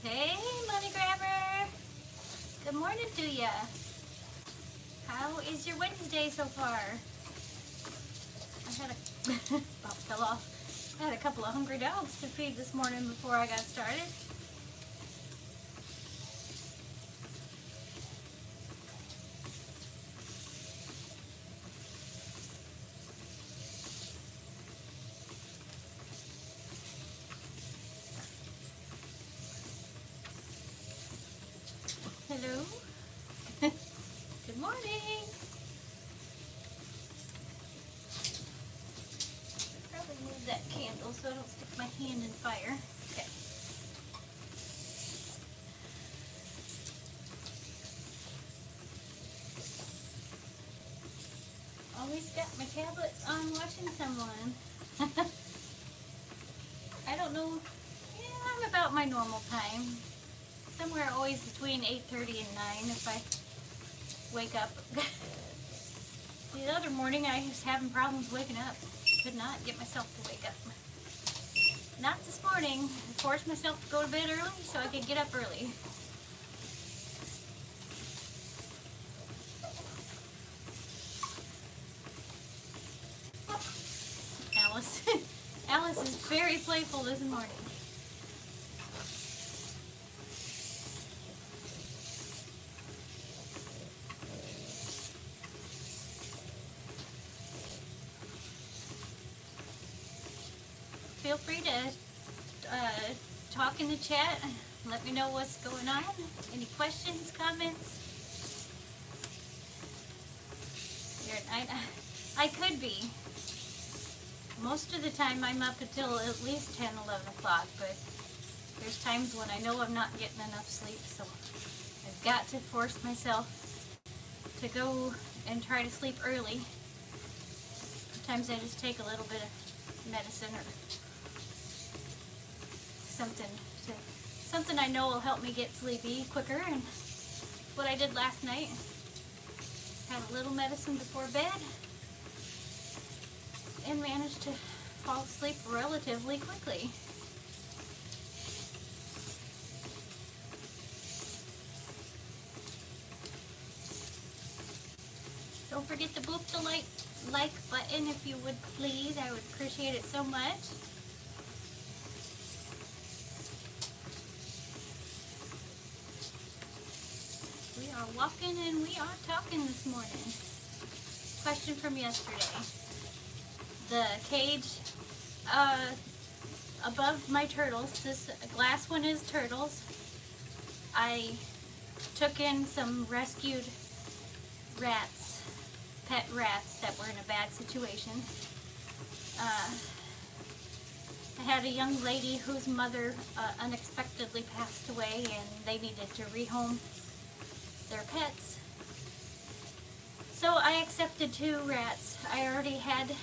Hey, Money Grabber. Good morning to ya. How is your Wednesday so far? I had a about fell off. I had a couple of hungry dogs to feed this morning before I got started. Hello. Good morning. Probably move that candle so I don't stick my hand in fire. Okay. Always got my tablet on watching someone. I don't know. Yeah, I'm about my normal time. Somewhere always between 8:30 and 9 if I wake up. The other morning I was having problems waking up. Could not get myself to wake up. Not this morning. I forced myself to go to bed early so I could get up early. Alice. Alice is very playful this morning. Feel free to talk in the chat. Let me know what's going on. Any questions, comments? I could be. Most of the time I'm up until at least 10, 11 o'clock, but there's times when I know I'm not getting enough sleep, so I've got to force myself to go and try to sleep early. Sometimes I just take a little bit of medicine or something I know will help me get sleepy quicker, and what I did last night. Had a little medicine before bed and managed to fall asleep relatively quickly. Don't forget to boop the like button if you would please. I would appreciate it so much. We are walking and we are talking this morning. Question from yesterday. The cage above my turtles, this glass one is turtles. I took in some rescued rats, pet rats that were in a bad situation. I had a young lady whose mother unexpectedly passed away and they needed to rehome their pets. So I accepted 2 rats. I already had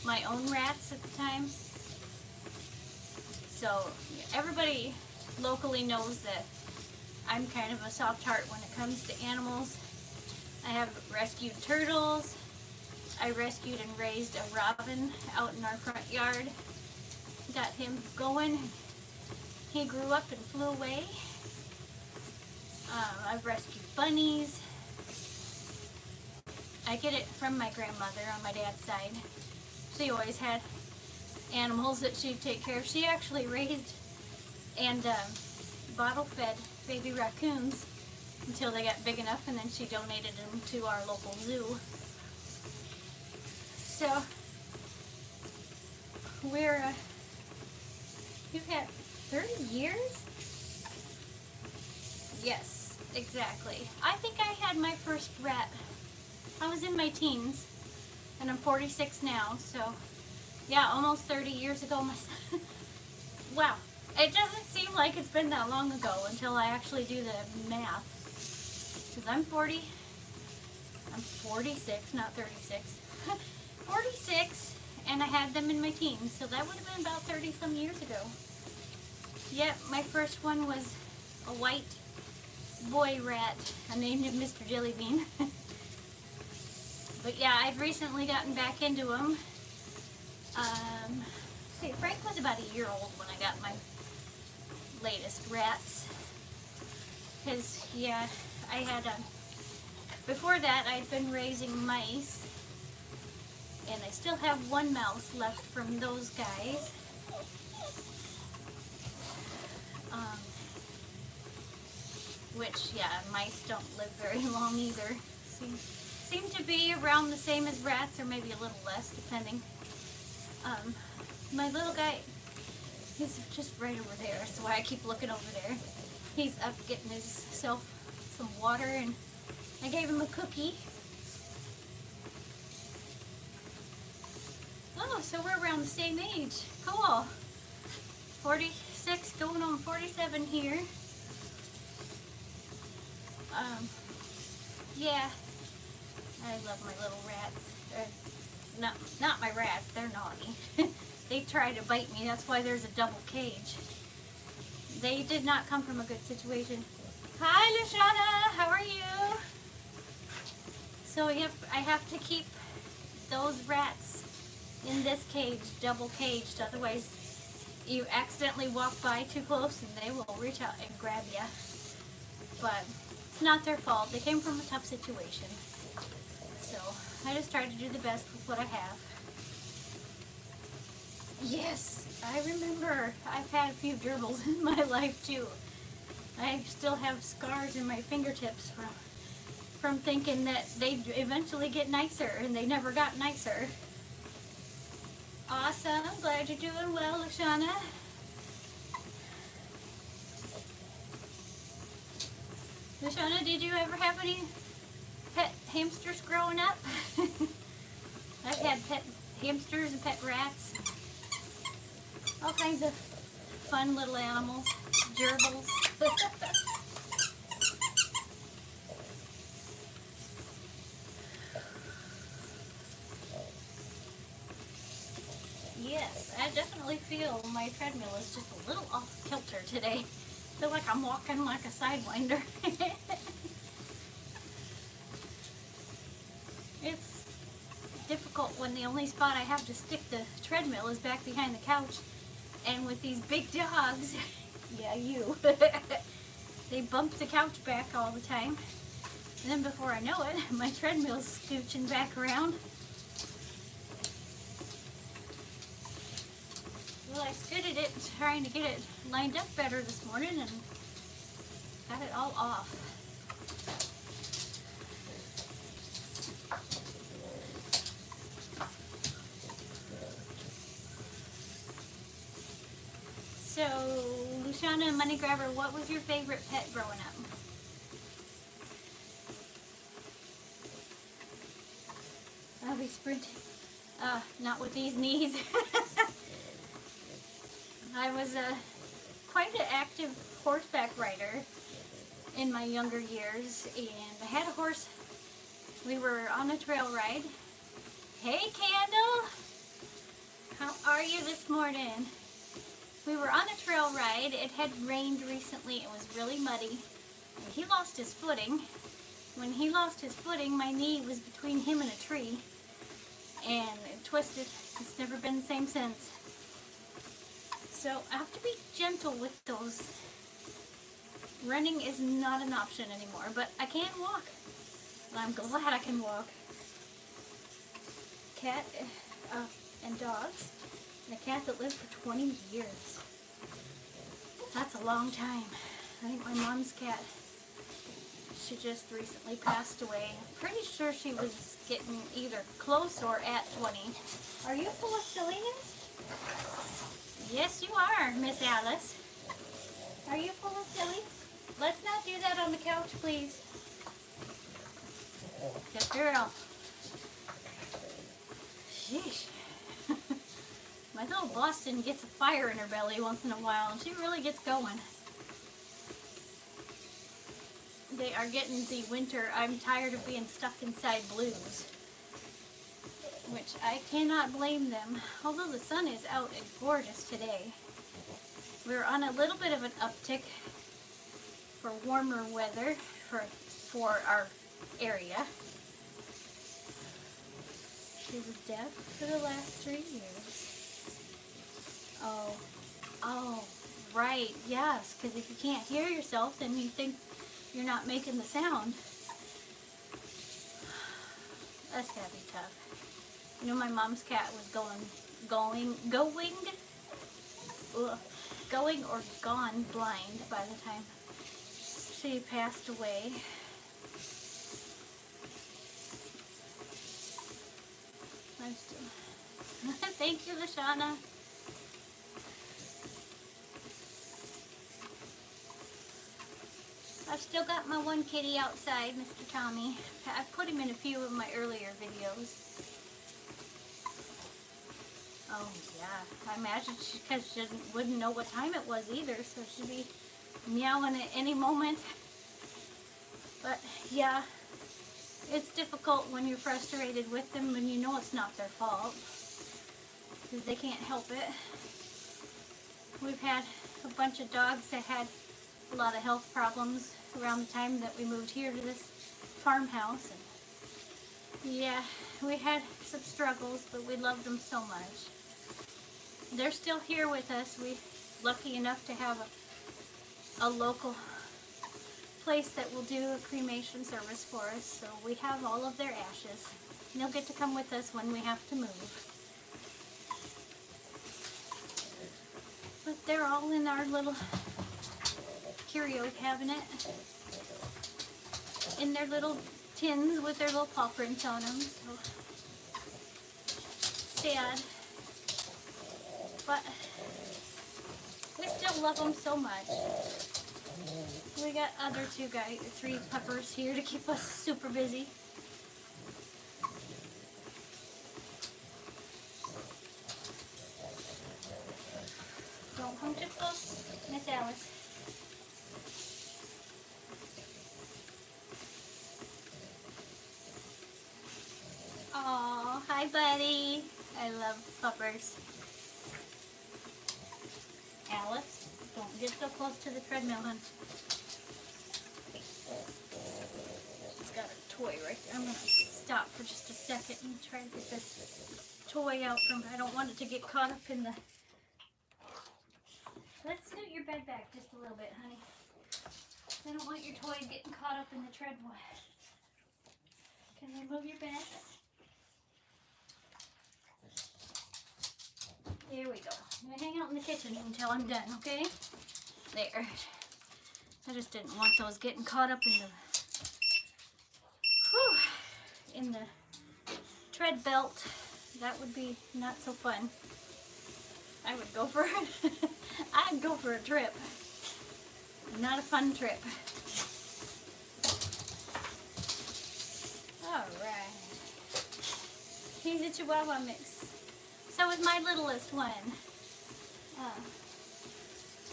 my own rats at the time. So everybody locally knows that I'm kind of a soft heart when it comes to animals. I have rescued turtles. I rescued and raised a robin out in our front yard. Got him going. He grew up and flew away. I've rescued bunnies. I get it from my grandmother on my dad's side. She always had animals that she'd take care of. She actually raised and bottle-fed baby raccoons until they got big enough, and then she donated them to our local zoo. So you've had 30 years? Yes, exactly. I think I had my first rat. I was in my teens, and I'm 46 now, so yeah, almost 30 years ago. Wow, it doesn't seem like it's been that long ago until I actually do the math. Because I'm 46, not 36. 46, and I had them in my teens, so that would have been about 30 some years ago. Yep, my first one was a white boy rat. I named him Mr. Jellybean. But yeah, I've recently gotten back into them. See, Frank was about a year old when I got latest rats. Because, yeah, I had before that I'd been raising mice, and I still have one mouse left from those guys. Which, yeah, mice don't live very long either. Seem to be around the same as rats, or maybe a little less, depending. My little guy, he's just right over there, so I keep looking over there. He's up getting himself some water, and I gave him a cookie. Oh, so we're around the same age. Cool. 46, going on 47 here. Yeah, I love my little rats. Not my rats, they're naughty. They try to bite me, that's why there's a double cage. They did not come from a good situation. Hi, Lashana, how are you? So yep, I have to keep those rats in this cage, double caged, otherwise you accidentally walk by too close and they will reach out and grab you. But it's not their fault. They came from a tough situation. So I just try to do the best with what I have. Yes, I remember. I've had a few gerbils in my life too. I still have scars in my fingertips from thinking that they'd eventually get nicer, and they never got nicer. Awesome. Glad you're doing well, Lashana. Lashana, did you ever have any pet hamsters growing up? I've had pet hamsters and pet rats. All kinds of fun little animals. Gerbils. Yes, I definitely feel my treadmill is just a little off kilter today. I feel like I'm walking like a sidewinder. It's difficult when the only spot I have to stick the treadmill is back behind the couch. And with these big dogs, yeah, you, they bump the couch back all the time. And then before I know it, my treadmill's scooching back around. Well, I skidded it trying to get it lined up better this morning and got it all off. So, Luciana Money Grabber, what was your favorite pet growing up? I'll be sprinting. Not with these knees. I was quite an active horseback rider in my younger years, and I had a horse. We were on a trail ride. Hey, Candle! How are you this morning? We were on a trail ride. It had rained recently. It was really muddy. And he lost his footing. When he lost his footing, my knee was between him and a tree, and it twisted. It's never been the same since. So I have to be gentle with those. Running is not an option anymore, but I can walk. And I'm glad I can walk. Cat and dogs. And a cat that lived for 20 years. That's a long time. I think my mom's cat, she just recently passed away. I'm pretty sure she was getting either close or at 20. Are you full of silliness? Yes, you are, Miss Alice. Are you full of silliness? Let's not do that on the couch, please. Good girl. Sheesh. My little Boston gets a fire in her belly once in a while, and she really gets going. They are getting the winter, I'm tired of being stuck inside blues. Which I cannot blame them. Although the sun is out and gorgeous today. We're on a little bit of an uptick for warmer weather for our area. She was deaf for the last 3 years. Oh, Right, yes, because if you can't hear yourself, then you think you're not making the sound. That's gotta be tough. You know, my mom's cat was going or gone blind by the time she passed away. I'm still... Thank you, Lashana. I've still got my one kitty outside, Mr. Tommy. I've put him in a few of my earlier videos. Oh, yeah. I imagine because she wouldn't know what time it was either, so she'd be meowing at any moment. But, yeah, it's difficult when you're frustrated with them when you know it's not their fault, because they can't help it. We've had a bunch of dogs that had a lot of health problems around the time that we moved here to this farmhouse. And yeah, we had some struggles, but we loved them so much. They're still here with us. We're lucky enough to have a local place that will do a cremation service for us, so we have all of their ashes. And they'll get to come with us when we have to move. But they're all in our little curio cabinet in their little tins with their little paw prints on them. So sad, but we still love them so much. We got other 3 puppers here to keep us super busy. Don't come too close, Miss Alice. Aw, hi buddy. I love puppers. Alice, don't get so close to the treadmill, hon. It's got a toy right there. I'm going to stop for just a second and try to get this toy out from... I don't want it to get caught up in the... Let's scoot your bed back just a little bit, honey. I don't want your toy getting caught up in the treadmill. Can I move your bed? There we go. I'm going to hang out in the kitchen until I'm done, okay? There. I just didn't want those getting caught up in the tread belt. That would be not so fun. I would go for I'd go for a trip. Not a fun trip. Alright. He's a Chihuahua mix. So is my littlest one.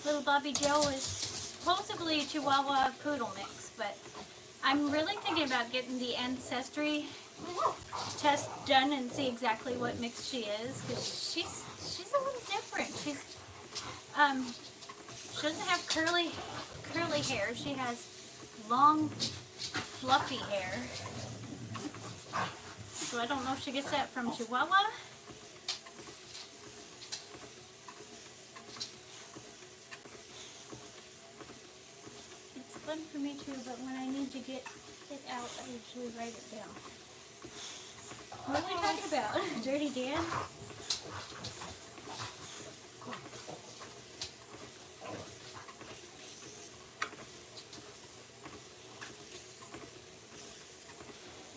Little Bobby Joe is supposedly a Chihuahua poodle mix, but I'm really thinking about getting the ancestry test done and see exactly what mix she is, because she's a little different. She doesn't have curly hair. She has long, fluffy hair. So I don't know if she gets that from Chihuahua. It's fun for me too, but when I need to get it out, I usually write it down. What are we talking about? Dirty Dan?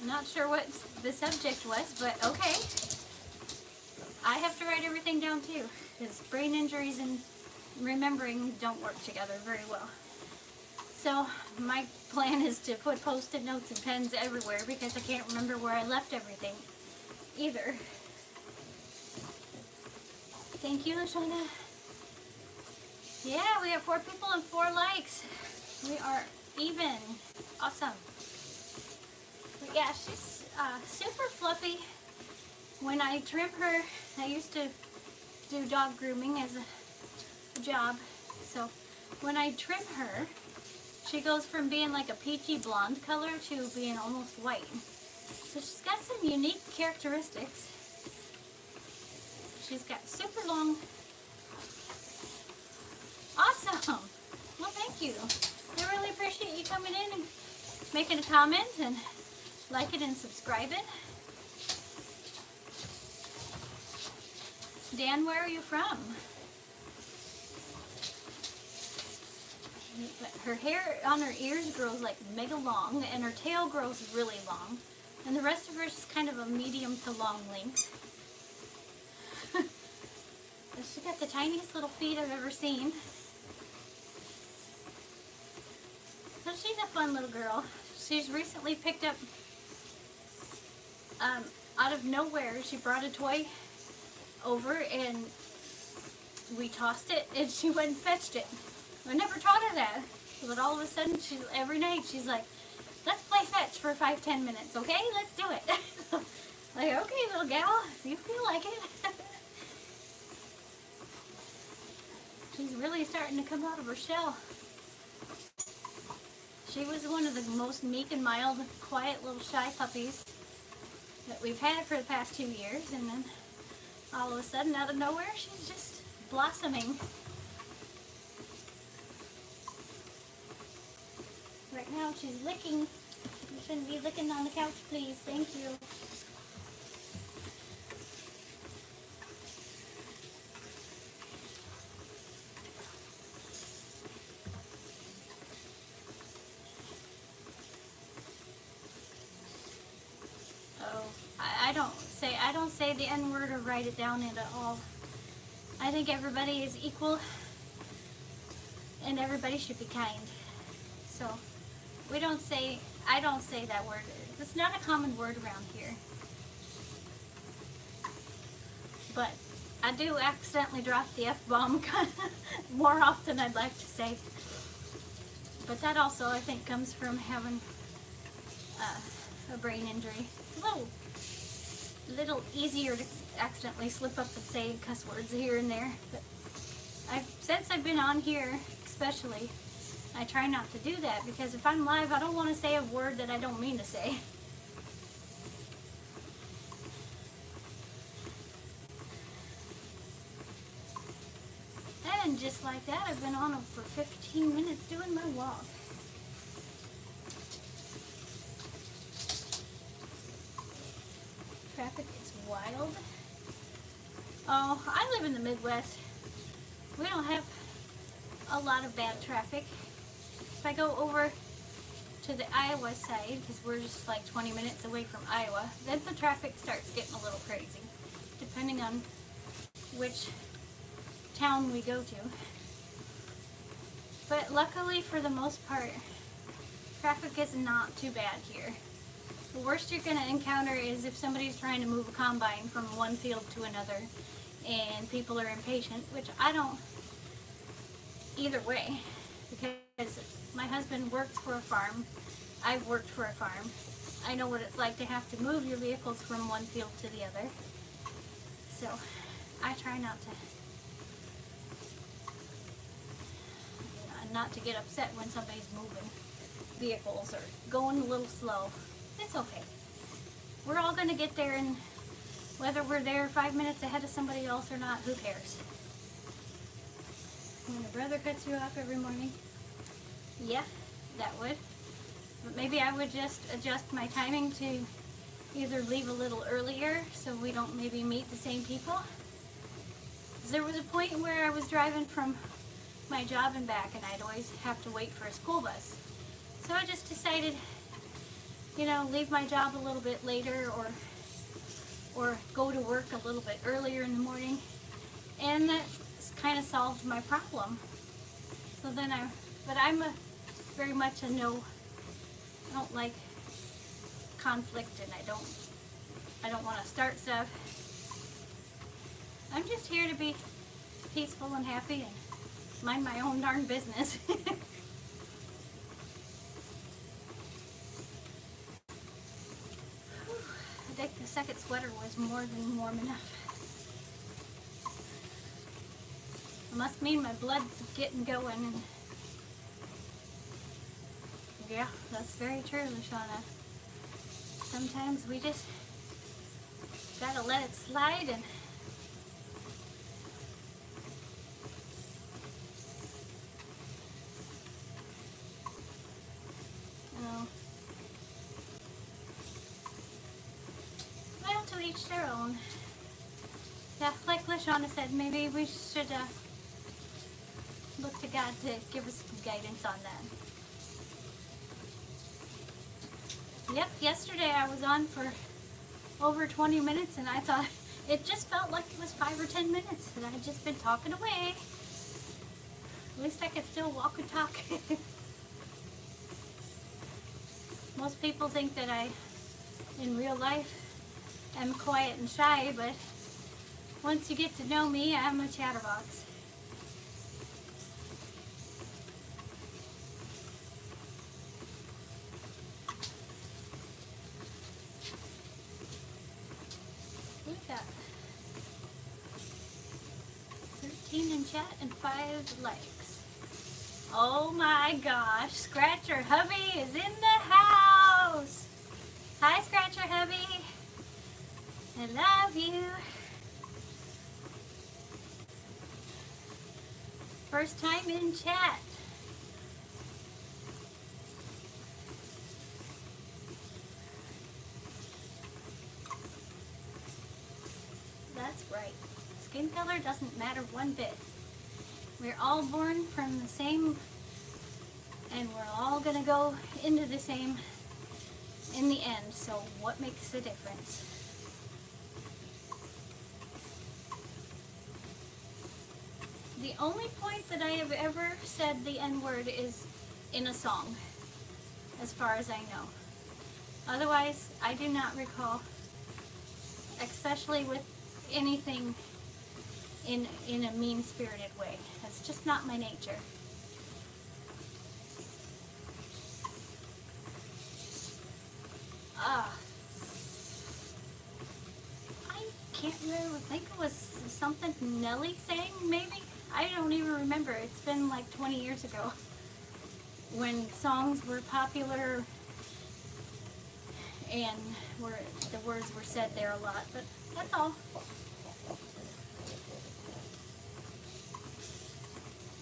Not sure what the subject was, but okay. I have to write everything down too, because brain injuries and remembering don't work together very well. So my plan is to put post-it notes and pens everywhere, because I can't remember where I left everything either. Thank you, Lashana. Yeah, we have 4 people and 4 likes. We are even. Awesome. But yeah, she's super fluffy. When I trim her, I used to do dog grooming as a job. So when I trim her, she goes from being like a peachy blonde color to being almost white. So she's got some unique characteristics. She's got super long Awesome. Well, thank you. I really appreciate you coming in and making a comment and liking and subscribing. Dan, where are you from? Her hair on her ears grows like mega long, and her tail grows really long, and the rest of her is kind of a medium to long length. She got the tiniest little feet I've ever seen. So she's a fun little girl. She's recently picked up, out of nowhere, she brought a toy over and we tossed it and she went and fetched it. I never taught her that, but all of a sudden, every night she's like, let's play fetch for 5-10 minutes, okay? Let's do it. Like, okay, little gal, if you feel like it. She's really starting to come out of her shell. She was one of the most meek and mild, quiet little shy puppies that we've had for the past 2 years, and then all of a sudden, out of nowhere, she's just blossoming. Right now she's licking. You shouldn't be licking on the couch, please. Thank you. Oh, I don't say the N-word or write it down at all. I think everybody is equal and everybody should be kind. So I don't say that word. It's not a common word around here. But I do accidentally drop the F-bomb more often than I'd like to say. But that also, I think, comes from having a brain injury. It's a little easier to accidentally slip up and say cuss words here and there. But since I've been on here, especially, I try not to do that, because if I'm live, I don't want to say a word that I don't mean to say. And just like that, I've been on for 15 minutes doing my walk. Traffic is wild. Oh, I live in the Midwest. We don't have a lot of bad traffic. If I go over to the Iowa side, because we're just like 20 minutes away from Iowa, then the traffic starts getting a little crazy, depending on which town we go to. But luckily, for the most part, traffic is not too bad here. The worst you're going to encounter is if somebody's trying to move a combine from one field to another and people are impatient, which I don't either way, because my husband works for a farm. I've worked for a farm. I know what it's like to have to move your vehicles from one field to the other. So I try not to get upset when somebody's moving vehicles or going a little slow. It's okay. We're all going to get there, and whether we're there 5 minutes ahead of somebody else or not, who cares? When your brother cuts you off every morning, yeah, that would. But maybe I would just adjust my timing to either leave a little earlier so we don't maybe meet the same people. 'Cause there was a point where I was driving from my job and back, and I'd always have to wait for a school bus. So I just decided, leave my job a little bit later, or go to work a little bit earlier in the morning, and that kind of solved my problem. So then I'm very much a no. I don't like conflict, and I don't want to start stuff. I'm just here to be peaceful and happy and mind my own darn business. I think the second sweater was more than warm enough. It must mean my blood's getting going. And yeah, that's very true, Lashana. Sometimes we just gotta let it slide, and each their own. Yeah, like LaShawna said, maybe we should look to God to give us some guidance on that. Yep, yesterday I was on for over 20 minutes and I thought it just felt like it was 5 or 10 minutes and I'd just been talking away. At least I could still walk and talk. Most people think that I, in real life, am quiet and shy, but once you get to know me, I'm a chatterbox. We've got 13 in chat and 5 likes. Oh my gosh, Scratcher Hubby is in the house. Hi Scratcher Hubby. I love you. First time in chat. That's right. Skin color doesn't matter one bit. We're all born from the same, and we're all gonna go into the same in the end, so what makes the difference? The only point that I have ever said the N-word is in a song, as far as I know. Otherwise, I do not recall, especially with anything in a mean-spirited way. That's just not my nature. I can't remember. I think it was something Nelly sang, maybe? I don't even remember. It's been like 20 years ago when songs were popular and the words were said there a lot, but that's all.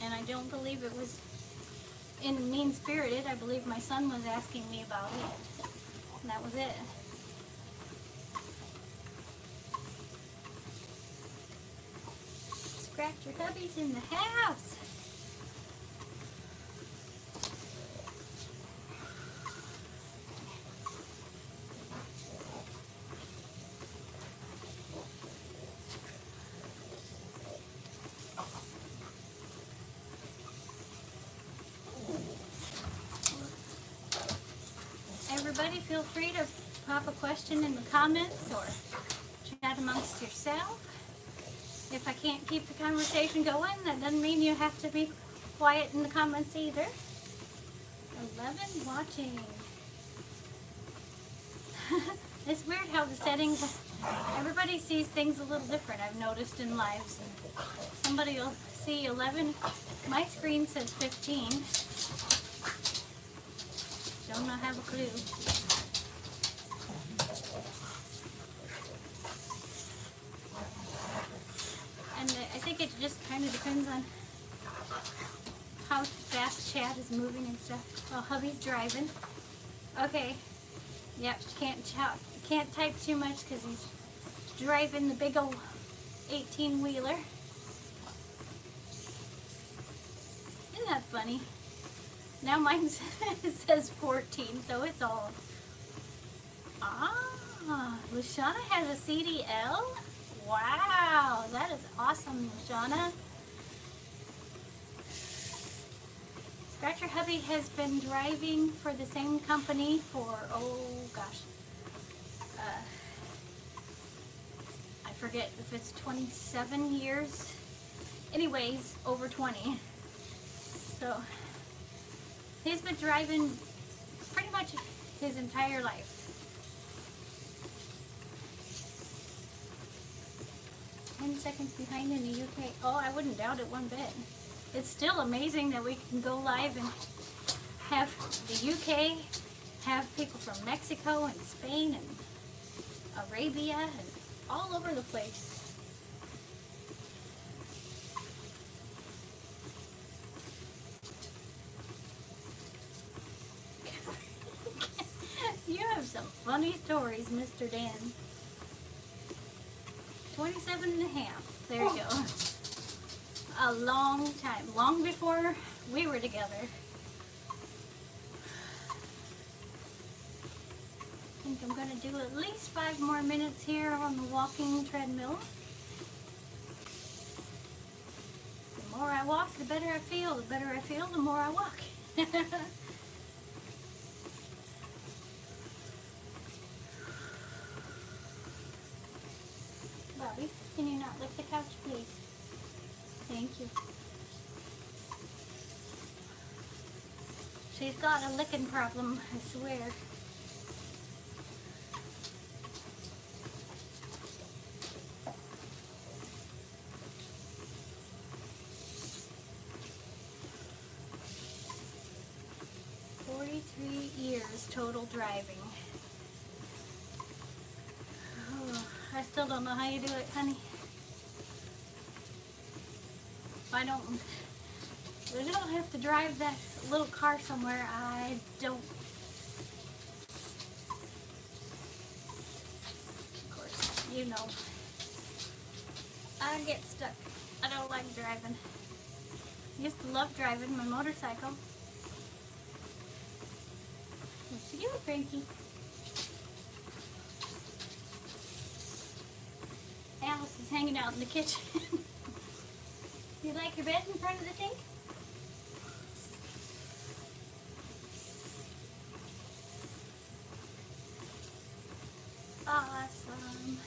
And I don't believe it was in mean-spirited. I believe my son was asking me about it, and that was it. Scratcher Hubby's in the house. Everybody feel free to pop a question in the comments or chat amongst yourself. If I can't keep the conversation going, that doesn't mean you have to be quiet in the comments either. 11 watching. It's weird how the settings, everybody sees things a little different, I've noticed in lives. Somebody will see 11, my screen says 15. Don't have a clue. And I think it just kind of depends on how fast chat is moving and stuff. Oh, hubby's driving. Okay. Yep, can't type too much because he's driving the big old 18-wheeler. Isn't that funny? Now mine says 14, so it's all. Ah, LaShawna has a CDL? Wow, that is awesome, LaShawna. Scratcher Hubby has been driving for the same company for, oh gosh, I forget if it's 27 years. Anyways, over 20. So he's been driving pretty much his entire life. Seconds behind in the UK. Oh, I wouldn't doubt it one bit. It's still amazing that we can go live and have the UK, have people from Mexico and Spain and Arabia and all over the place. You have some funny stories, Mr. Dan. 27 and a half. There you go. A long time. Long before we were together. I think I'm going to do at least 5 more minutes here on the walking treadmill. The more I walk, the better I feel. The better I feel, the more I walk. Bobby, can you not lift the couch, please? Thank you. She's got a licking problem, I swear. Years total driving. Oh, I still don't know how you do it, honey. I don't have to drive that little car somewhere. I don't. Of course, you know. I get stuck. I don't like driving. I used to love driving my motorcycle. What you doing, Frankie? Alice is hanging out in the kitchen. You like your bed in front of the sink? Awesome.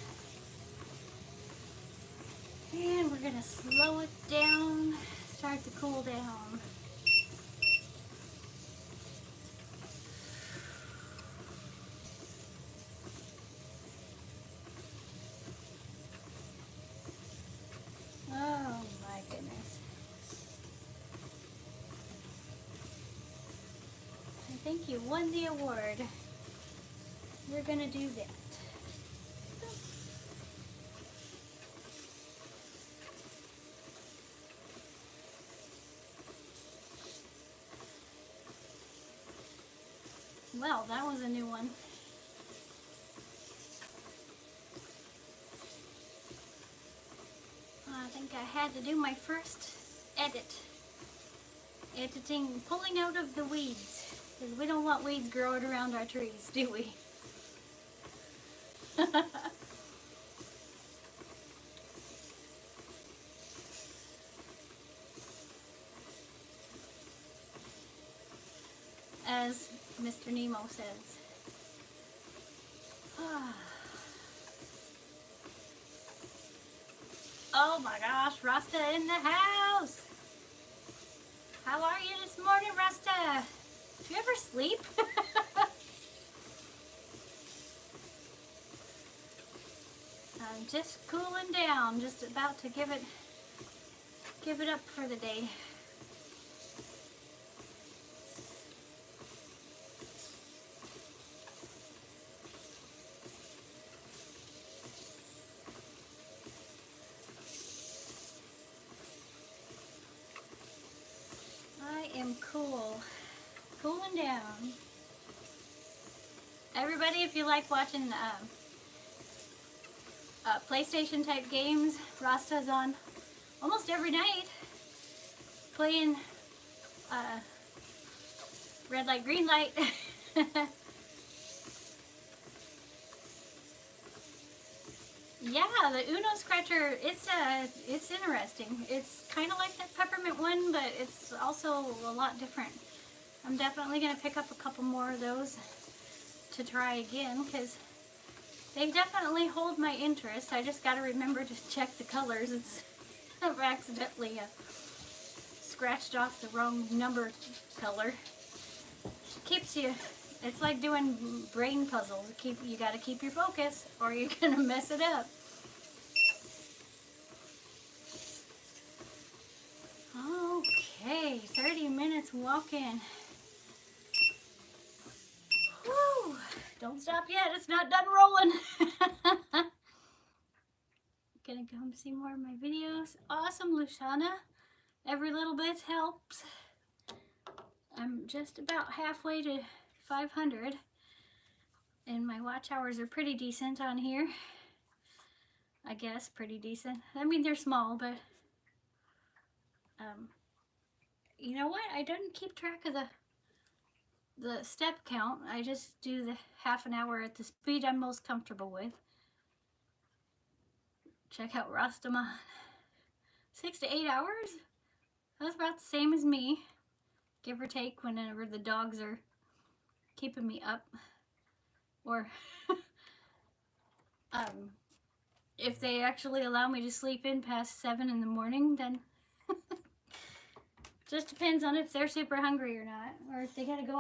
And we're gonna slow it down, start to cool down. Oh my goodness. I think you won the award. We're gonna do that. Well, that was a new one. I think I had to do my first editing, pulling out of the weeds, because we don't want weeds growing around our trees, do we? As Mr. Nemo says. Oh my gosh, Rasta in the house! How are you this morning, Rasta? Do you ever sleep? I'm just cooling down, just about to give it up for the day. I am cooling down. Everybody, if you like watching PlayStation type games, Rasta's on almost every night playing red light, green light. Yeah, the Uno Scratcher, it's interesting. It's kind of like that peppermint one, but it's also a lot different. I'm definitely going to pick up a couple more of those to try again, because they definitely hold my interest. I just got to remember to check the colors. I've accidentally scratched off the wrong number color. Keeps you, it's like doing brain puzzles. You got to keep your focus or you're going to mess it up. Okay, 30 minutes walking. Woo! Don't stop yet, it's not done rolling. Gonna come see more of my videos. Awesome, Luciana. Every little bit helps. I'm just about halfway to 500 and my watch hours are pretty decent on here. I guess pretty decent. I mean, they're small, but you know what? I don't keep track of the step count. I just do the half an hour at the speed I'm most comfortable with. Check out Rastaman. 6 to 8 hours? That's about the same as me, give or take, whenever the dogs are keeping me up. Or if they actually allow me to sleep in past 7 in the morning, then just depends on if they're super hungry or not, or if they gotta go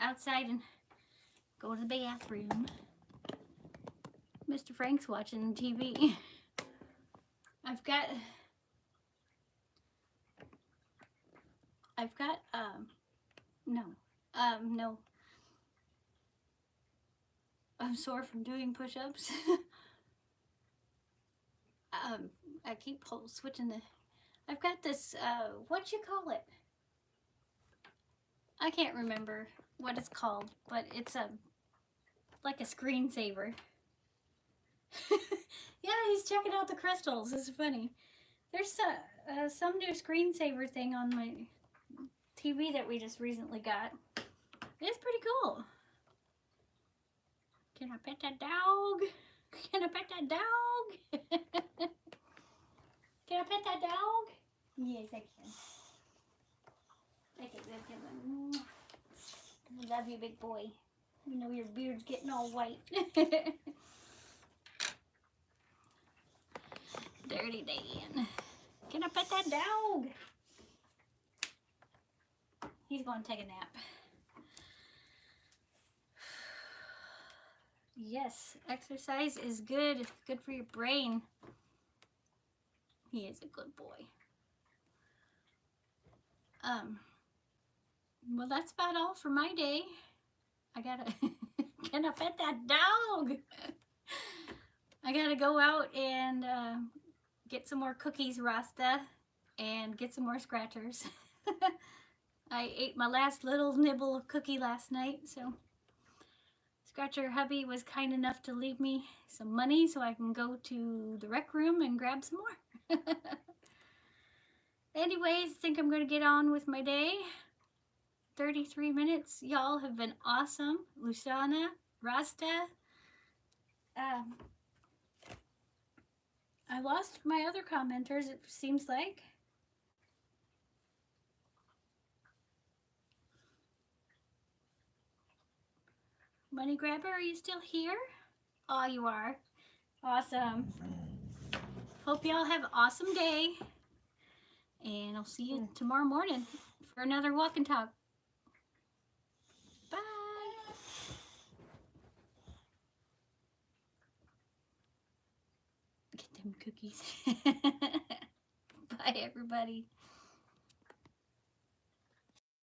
outside and go to the bathroom. Mr. Frank's watching TV. I've got no. I'm sore from doing push-ups. I keep switching I've got this, what you call it? I can't remember what it's called, but it's like a screensaver. Yeah, he's checking out the crystals. It's funny. There's some new screensaver thing on my TV that we just recently got. It's pretty cool. Can I pet that dog? Can I pet that dog? Can I pet that dog? Yes, I can. Okay, good. I love you, big boy. You know your beard's getting all white. Dirty Dan. Can I pet that dog? He's going to take a nap. Yes, exercise is good. It's good for your brain. He is a good boy. Well, that's about all for my day. I gotta, can I pet that dog? I gotta go out and get some more cookies, Rasta, and get some more scratchers. I ate my last little nibble of cookie last night, so Scratcher hubby was kind enough to leave me some money so I can go to the rec room and grab some more. Anyways, I think I'm going to get on with my day. 33 minutes. Y'all have been awesome. Lusana, Rasta. I lost my other commenters, it seems like. Money Grabber, are you still here? Oh, you are. Awesome. Hope y'all have an awesome day. And I'll see you tomorrow morning for another walk and talk. Bye. Get them cookies. Bye, everybody.